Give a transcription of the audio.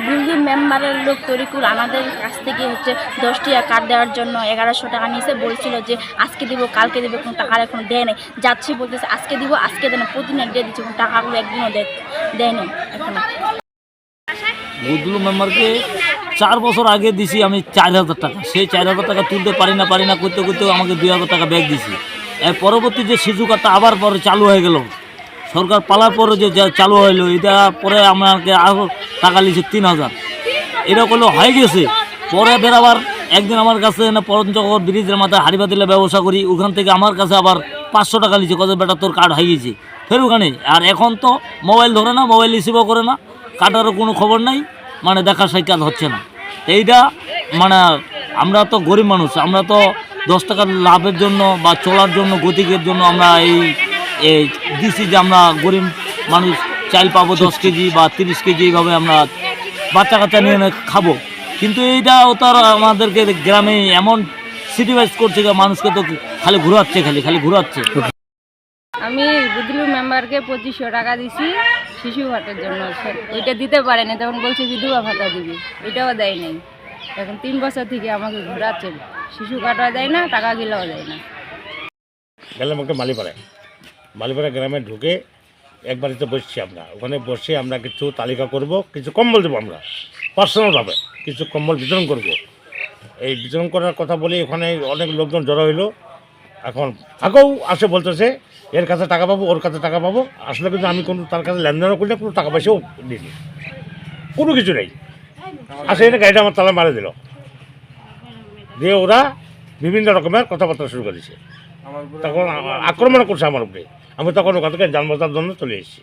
Building মেম্বারের লোক তরিকুল আমাদের কাছ থেকে 10 টাকা কার্ড দেওয়ার জন্য 1100 টাকা নিয়েছে, বলছিল যে আজকে দিব কালকে দেবে, কোনো টাকা এখন দেয় নাই। যাচ্ছি বলতেছে আজকে দিব আজকে দেয় না, প্রতিদিন দিয়ে দিচ্ছে, কোনো টাকাগুলো একদিনও দেয় নাই এখনো। বদলু মেম্বারকে 4 বছর আগে দিছি আমি 4000 টাকা, সেই 4000 টাকা তুলতে পারি না করতে করতে আমাকে 2000 টাকা ব্যাগ দিছি। এর পরবর্তী যে শিশু কার্ডটা আবার পরে চালু হয়ে গেল, সরকার পালার পরে যে চালু হইলো, এটা পরে আমাকে আরও টাকা নিয়েছে 3000। এটা করলে হয়ে গেছে। পরে বেরাবার একদিন আমার কাছে না পঞ্চগড় ব্রিজের মাথায় হাড়িবাতিলে ব্যবসা করি, ওখান থেকে আমার কাছে আবার 500 টাকা নিয়েছে, কত বেটা তোর কার্ড হয়ে গেছে ফের ওখানে। আর এখন তো মোবাইল ধরে না, মোবাইল রিসিভও করে না, কার্ডেরও কোনো খবর নাই, মানে দেখা সাক্ষাৎ হচ্ছে না। এইটা মানে আমরা তো গরিব মানুষ, আমরা তো 10 টাকার লাভের জন্য বা চলার জন্য গতিকের জন্য আমরা এই দিছি যে আমরা গরিব মানুষ চাল পাবো 10 কেজি বা 30 কেজি, এইভাবে আমরা বাচ্চা কাচ্চা নিয়ে খাবো। কিন্তু এইটাও তো আর আমাদেরকে গ্রামে এমন সিটিভাইজ করছে, মানুষকে তো খালি ঘুরাচ্ছে, খালি ঘুরাচ্ছে। আমি বিদ্যুৎ মেম্বারকে 2500 টাকা দিছি শিশু ভাতার জন্য, ওইটা দিতে পারেনি, তখন বলছে বিধবা ভাতা দিবি, ওইটাও দেয় নাই। এখন 3 বছর থেকে আমাকে ঘোরাচ্ছে, শিশু কাটা দেয় না, টাকা গিলাও দেয় না। গেলাম একটা মালিপাড়া গ্রামে ঢুকে একবারিতে বসছি আমরা, ওখানে বসে আমরা কিছু তালিকা করব, কিছু কম্বল দেবো, আমরা পার্সোনালভাবে কিছু কম্বল বিতরণ করব। এই বিতরণ করার কথা বলে ওখানে অনেক লোকজন জড়ো হইলো। এখন আগেও আসে বলতেছে এর কাছে টাকা পাবো, ওর কাছে টাকা পাবো। আসলে কিন্তু আমি কোনো তার কাছে লেনদেনও করি না, কোনো টাকা পয়সাও দিইনি, কোনো কিছু নেই। আসে এনে গাড়িটা আমার তালা মারে দিল, দিয়ে ওরা বিভিন্ন রকমের কথাবার্তা শুরু করেছে, তখন আক্রমণ করছে আমার উপরে। আমি তখন ওখান থেকে যান বাঁচার জন্য চলে এসেছি।